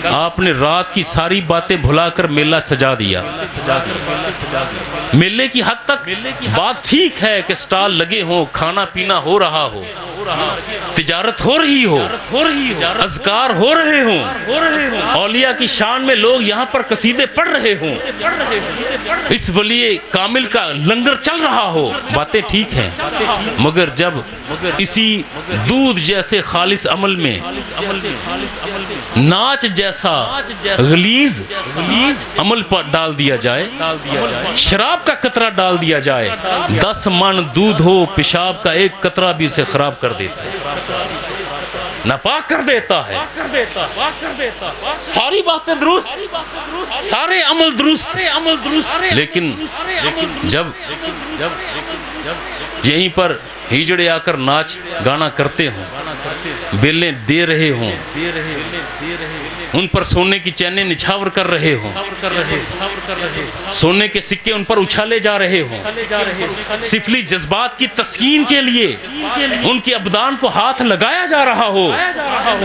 آپ نے رات کی ساری باتیں بھلا کر میلہ سجا دیا۔ میلے کی حد تک بات ٹھیک ہے کہ سٹال لگے ہوں، کھانا پینا ہو رہا ہو، تجارت ہو رہی ہو، اذکار ہو رہے ہوں، اولیاء کی شان میں لوگ یہاں پر قصیدے پڑھ رہے ہوں، اس ولی کامل کا لنگر چل رہا ہو، باتیں ٹھیک ہیں، مگر جب اسی دودھ جیسے خالص عمل میں ناچ جیسا غلیظ عمل پر ڈال دیا جائے، شراب کا قطرہ ڈال دیا جائے، 10 من دودھ ہو، پیشاب کا ایک قطرہ بھی اسے خراب کر دیتا ہے، ناپاک کر دیتا ہے۔ ساری باتیں درست، سارے عمل درست، لیکن جب یہیں پر ہیجڑے آ کر ناچ گانا کرتے ہوں، بیلیں دے رہے ہوں، ان پر سونے کی چینیں نچھاور کر رہے ہوں، سونے کے سکے ان پر اچھالے جا رہے ہوں، سفلی جذبات کی تسکین کے لیے ان کے ابدان کو ہاتھ لگایا جا رہا ہو،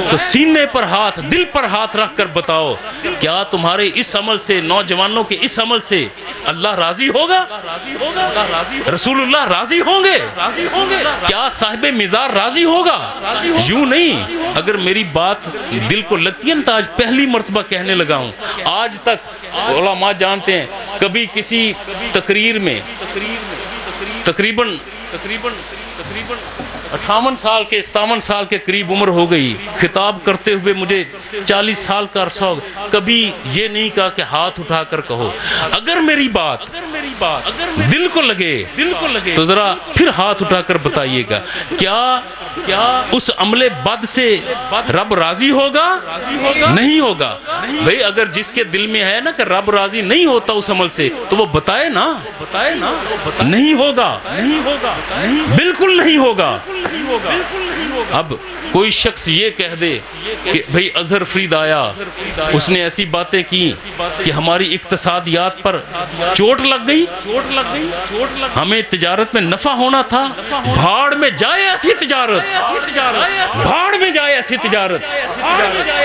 تو سینے پر ہاتھ، دل پر ہاتھ رکھ کر بتاؤ، کیا تمہارے اس عمل سے، نوجوانوں کے اس عمل سے اللہ راضی ہوگا؟ رسول اللہ راضی ہوں گے؟ کیا صاحب مزار راضی ہوگا؟ یوں نہیں۔ اگر میری بات دل کو لگتی ہے نا، تو آج پہلی مرتبہ کہنے لگا ہوں، آج تک علماء جانتے ہیں، کبھی کسی تقریر میں تقریباً 58 سال کے 57 سال کے قریب عمر ہو گئی، خطاب کرتے ہوئے مجھے 40 سال کا عرصہ ہو گیا، کبھی یہ نہیں کہا کہ ہاتھ اٹھا کر کہو۔ اگر میری بات دل کو لگے تو ذرا پھر ہاتھ اٹھا کر بتائیے گا، کیا اس عمل بد سے رب راضی ہوگا؟ نہیں ہوگا۔ بھئی اگر جس کے دل میں ہے نا کہ رب راضی نہیں ہوتا اس عمل سے، تو وہ بتائے نا، نہیں ہوگا، بالکل نہیں ہوگا۔ اب کوئی شخص یہ کہہ دے کہ بھئی اظہر فرید آیا، اس نے ایسی باتیں کی کہ ہماری اقتصادیات پر چوٹ لگ گئی، ہمیں تجارت میں نفع ہونا تھا، بھاڑ میں جائے ایسی تجارت، بھاڑ میں جائے ایسی تجارت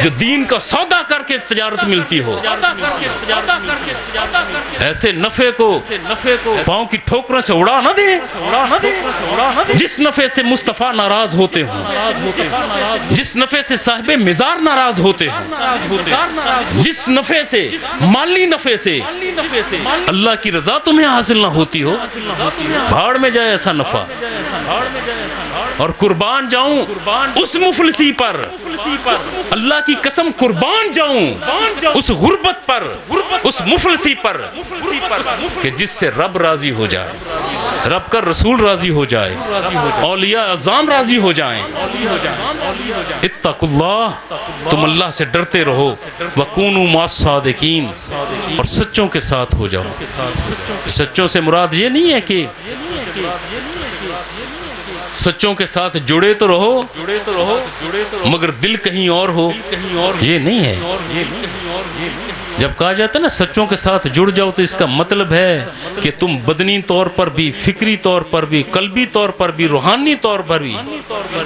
جو دین کا سودا کر کے تجارت ملتی ہو۔ ایسے نفع کو پاؤں کی ٹھوکروں سے اڑا نہ دیں، جس نفع سے مصطفیٰ ناراض ہوتے ہوں، جس نفع سے صاحب مزار ناراض ہوتے ہوں، جس نفع سے، مالی نفع سے اللہ کی رضا تمہیں حاصل نہ ہوتی ہو، بھاڑ میں جائے ایسا نفع۔ اور قربان جاؤں اس مفلسی پر، اللہ کی قسم قربان جاؤں اس غربت پر، اس مفلسی پر کہ جس سے رب راضی ہو جائے، رب کا رسول راضی ہو جائے، اولیاء اعظام راضی ہو جائیں۔ اتقوا اللہ، تم اللہ سے ڈرتے رہو، وَكُونُوا مَعَ الصَّادِقِينَ، اور سچوں کے ساتھ ہو جاؤ۔ سچوں سے مراد یہ نہیں ہے کہ سچوں کے ساتھ جڑے تو رہو مگر دل کہیں اور ہو، یہ نہیں ہے۔ جب کہا جاتا ہے نا سچوں کے ساتھ جڑ جاؤ، تو اس کا مطلب ہے کہ تم بدنی طور پر بھی، فکری طور پر بھی، قلبی طور پر بھی، روحانی طور پر بھی،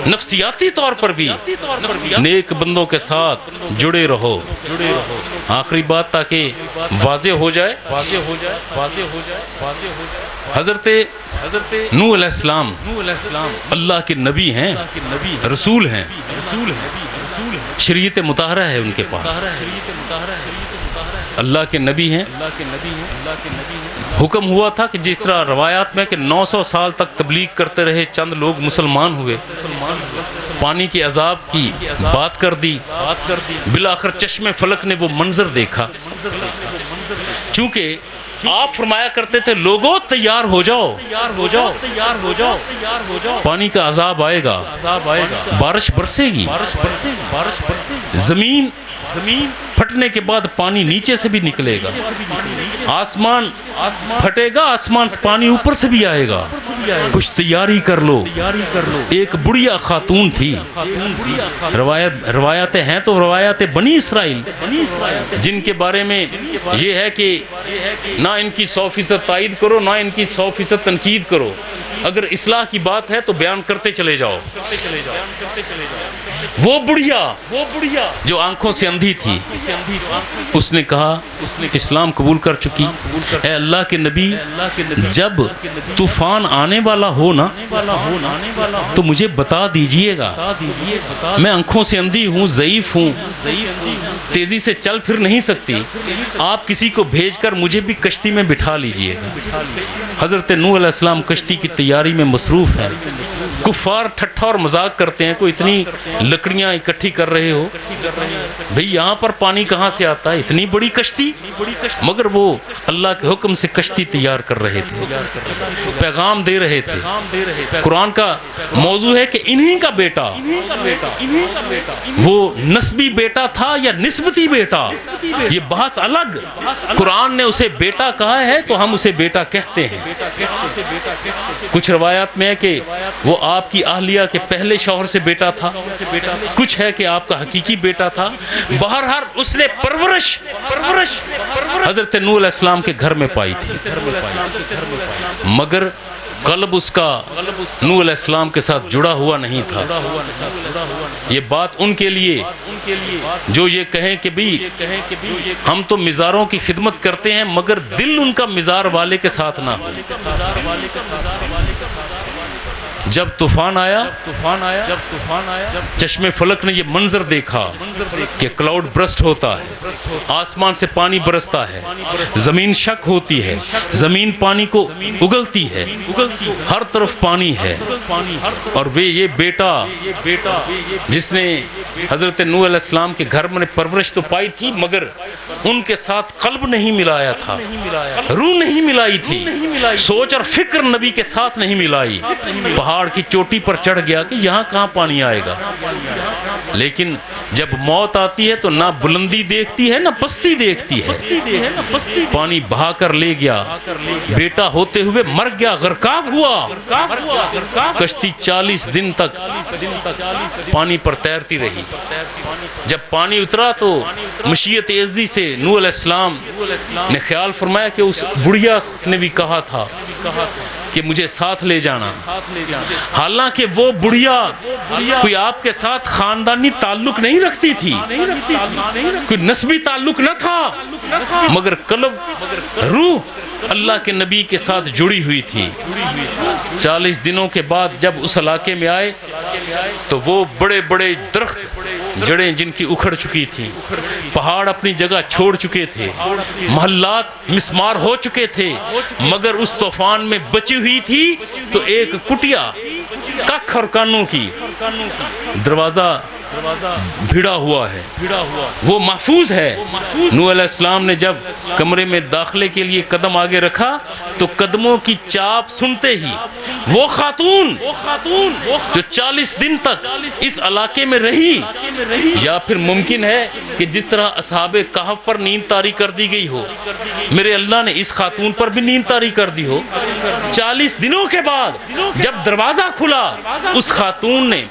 نفسیاتی طور پر بھی نیک بندوں کے ساتھ جڑے رہو۔ آخری بات تاکہ واضح ہو جائے، حضرت نوح علیہ السلام اللہ کے نبی ہیں، رسول ہیں، شریعت مطہرہ ہے ان کے پاس۔ اللہ کے نبی ہیں. حکم ہوا تھا کہ جس طرح روایات میں کہ 900 سال تک تبلیغ کرتے رہے، چند لوگ مسلمان ہوئے، پانی کے عذاب کی بات کر دی، بالآخر چشم فلک نے وہ منظر دیکھا. چونکہ آپ فرمایا کرتے تھے لوگوں تیار ہو جاؤ، پانی کا عذاب آئے گا، بارش برسے گی، زمین پھٹنے کے بعد پانی نیچے سے بھی نکلے گا، آسمان پھٹے گا، آسمان سے پانی اوپر سے بھی آئے گا، کچھ تیاری کر لو. ایک بڑھیا خاتون تھی، روایتیں ہیں تو روایات بنی اسرائیل، جن کے بارے میں یہ ہے کہ نہ ان کی 100% تائید کرو، نہ ان کی 100% تنقید کرو، اگر اصلاح کی بات ہے تو بیان کرتے چلے جاؤ. وہ بڑھیا جو آنکھوں سے اندھی تھی، اس نے کہا اسلام قبول کر چکی، اے اللہ کے نبی جب طوفان آنے والا ہو نا تو مجھے بتا دیجئے گا، میں آنکھوں سے اندھی ہوں، ضعیف ہوں، تیزی سے چل پھر نہیں سکتی، آپ کسی کو بھیج کر مجھے بھی کشتی میں بٹھا لیجئے گا. حضرت نوح علیہ السلام کشتی کی تیاری میں مصروف ہیں. کفار ٹھٹھا اور مذاق کرتے ہیں، کوئی اتنی لکڑیاں اکٹھی کر رہے ہو، بھئی یہاں پر پانی کہاں سے آتا ہے، اتنی بڑی کشتی. مگر وہ اللہ کے حکم سے کشتی تیار کر رہے تھے، پیغام دے رہے تھے. قرآن کا موضوع ہے کہ انہی کا بیٹا، وہ نسبی بیٹا تھا یا نسبتی بیٹا، یہ بحث الگ. قرآن نے اسے بیٹا کہا ہے تو ہم اسے بیٹا کہتے ہیں. کچھ روایات میں ہے کہ وہ آپ کی اہلیہ کے پہلے شوہر سے بیٹا تھا، کچھ ہے کہ آپ کا حقیقی بیٹا تھا. بہرحال اس نے پرورش حضرت نوح علیہ السلام کے گھر میں پائی تھی، مگر قلب اس کا نوح علیہ السلام کے ساتھ جڑا ہوا نہیں تھا. یہ بات ان کے لیے جو یہ کہیں کہ بھی ہم تو مزاروں کی خدمت کرتے ہیں مگر دل ان کا مزار والے کے ساتھ نہ ہو. جب طوفان آیا، چشم فلک نے یہ منظر دیکھا کہ کلاؤڈ برسٹ ہوتا ہے، آسمان سے پانی برستا ہے، زمین شک ہوتی ہے، زمین پانی کو اگلتی ہے، ہر طرف پانی ہے. اور وہ یہ بیٹا جس نے حضرت نوح علیہ السلام کے گھر میں پرورش تو پائی تھی مگر ان کے ساتھ قلب نہیں ملایا تھا، روح نہیں ملائی تھی، سوچ اور فکر نبی کے ساتھ نہیں ملائی. پہاڑ کی چوٹی پر چڑھ گیا کہ یہاں کہاں پانی آئے گا. لیکن جب موت آتی ہے تو نہ بلندی دیکھتی ہے نہ پستی دیکھتی ہے. پانی بہا کر لے گیا، بیٹا ہوتے ہوئے مر گیا، غرقاب ہوا. کشتی 40 دن تک پانی پر تیرتی رہی. جب پانی اترا تو مشیت ازدی سے نوح علیہ السلام نے خیال فرمایا کہ اس بڑھیا نے بھی کہا تھا کہ مجھے ساتھ لے جانا. حالانکہ وہ بڑھیا کوئی آپ کے ساتھ خاندانی تعلق نہیں رکھتی تھی، کوئی نسبی تعلق نہ تھا، مگر قلب روح اللہ کے نبی کے ساتھ جڑی ہوئی تھی. 40 دنوں کے بعد جب اس علاقے میں آئے تو وہ بڑے بڑے درخت، جڑیں جن کی اکھڑ چکی تھی، پہاڑ اپنی جگہ چھوڑ چکے تھے، محلات مسمار ہو چکے تھے، مگر اس طوفان میں بچی ہوئی تھی تو ایک کٹیا ککھ اور کانوں کی دروازہ بھیڑا ہوا ہے، وہ محفوظ ہے. نوح علیہ السلام نے جب کمرے میں داخلے کے لیے قدم آگے رکھا تو قدموں کی چاپ سنتے ہی وہ خاتون جو 40 دن تک اس علاقے میں رہی، یا پھر ممکن ہے کہ جس طرح اصحاب کہف پر نیند طاری کر دی گئی ہو، میرے اللہ نے اس خاتون پر بھی نیند طاری کر دی ہو. 40 دنوں کے بعد جب دروازہ کھلا اس خاتون نے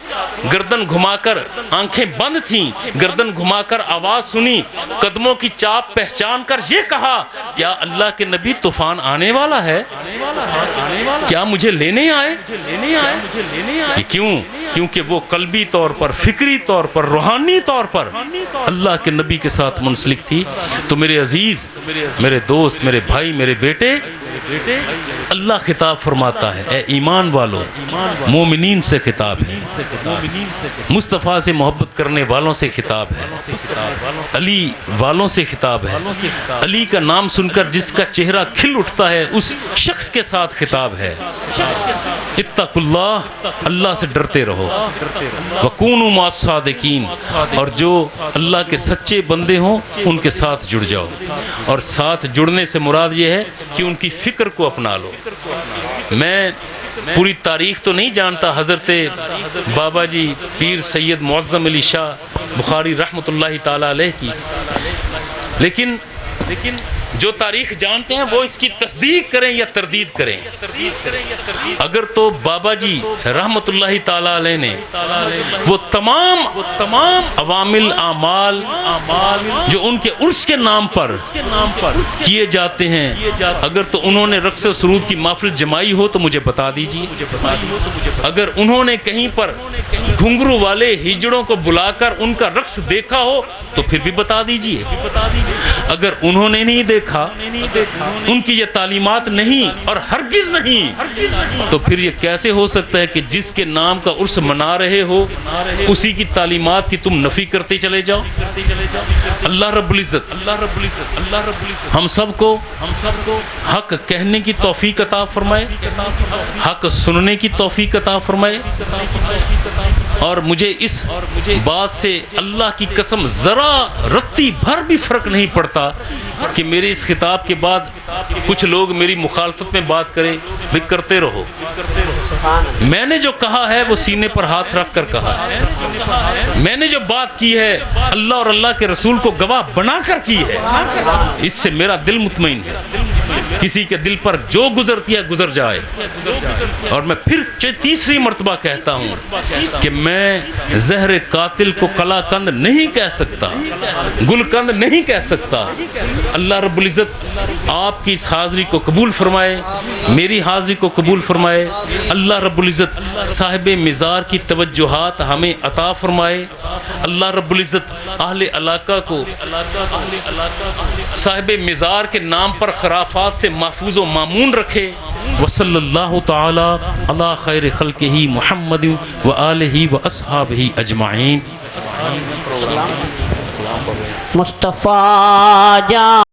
گردن گھما کر، آنکھیں بند تھیں، گردن گھما کر آواز سنی، قدموں کی چاپ پہچان کر یہ کہا کیا اللہ کے نبی طوفان آنے والا ہے، کیا مجھے لینے آئے. کیوں؟ کیونکہ وہ قلبی طور پر، فکری طور پر، روحانی طور پر اللہ کے نبی کے ساتھ منسلک تھی. تو میرے عزیز، میرے دوست، میرے بھائی، میرے بیٹے، اللہ خطاب فرماتا ہے اے ایمان والو، مومنین سے خطاب ہے، مصطفیٰ سے محبت کرنے والوں سے خطاب ہے، علی والوں سے خطاب ہے، علی کا نام سن کر جس کا چہرہ کھل اٹھتا ہے اس شخص کے ساتھ خطاب ہے۔ اتقوا اللہ، اللہ سے ڈرتے رہو، وکونوا مع الصادقین، اور جو اللہ کے سچے بندے ہوں ان کے ساتھ جڑ جاؤ، اور ساتھ جڑنے سے مراد یہ ہے کہ ان کی فکر کو اپنا لو۔ میں پوری تاریخ تو نہیں جانتا حضرت بابا جی پیر سید معظم علی شاہ بخاری رحمۃ اللہ تعالی علیہ کی، لیکن جو تاریخ جانتے ہیں وہ اس کی تصدیق کریں یا تردید کریں۔ اگر تو بابا جی رحمۃ اللہ تعالی علیہ نے وہ تمام عوامل اعمال جو ان کے عرس کے نام پر کیے جاتے ہیں، اگر تو انہوں نے رقص و سرود کی محفل جمائی ہو تو مجھے بتا دیجیے۔ اگر انہوں نے کہیں پر گھنگرو والے ہجڑوں کو بلا کر ان کا رقص دیکھا ہو تو پھر بھی بتا دیجیے۔ اگر انہوں نے نہیں دیکھا، ان کی یہ تعلیمات نہیں اور ہرگز نہیں، تو پھر یہ کیسے ہو سکتا ہے کہ جس کے نام کا عرس منا رہے ہو اسی کی تعلیمات کی تم نفی کرتے چلے جاؤ؟ اللہ رب العزت ہم سب کو حق کہنے کی توفیق عطا فرمائے، حق سننے کی توفیق عطا فرمائے، اور مجھے اس بات سے اللہ کی قسم ذرا رتی بھر بھی فرق نہیں پڑتا کہ میرے اس خطاب کے بعد کچھ لوگ میری مخالفت میں بات کریں، بھی کرتے رہو۔ میں نے جو کہا ہے وہ سینے پر ہاتھ رکھ کر کہا ہے، میں نے جو بات کی ہے اللہ اور اللہ کے رسول کو گواہ بنا کر کی ہے، اس سے میرا دل مطمئن ہے۔ کسی کے دل پر جو گزرتی ہے گزر جائے، اور میں پھر تیسری مرتبہ کہتا ہوں کہ میں زہر قاتل کو قلع قند نہیں کہہ سکتا، گل قند نہیں کہہ سکتا۔ اللہ رب العزت آپ کی اس حاضری کو قبول فرمائے، میری حاضری کو قبول فرمائے۔ اللہ رب العزت صاحب مزار کی توجہات ہمیں عطا فرمائے۔ اللہ رب العزت اہل علاقہ کو صاحب مزار کے نام پر خرافات سے محفوظ و مامون رکھے۔ وصلی اللہ تعالی علی خیر خلقہ محمد وآلہ واصحابہ اجمعین۔ مصطفیٰ جان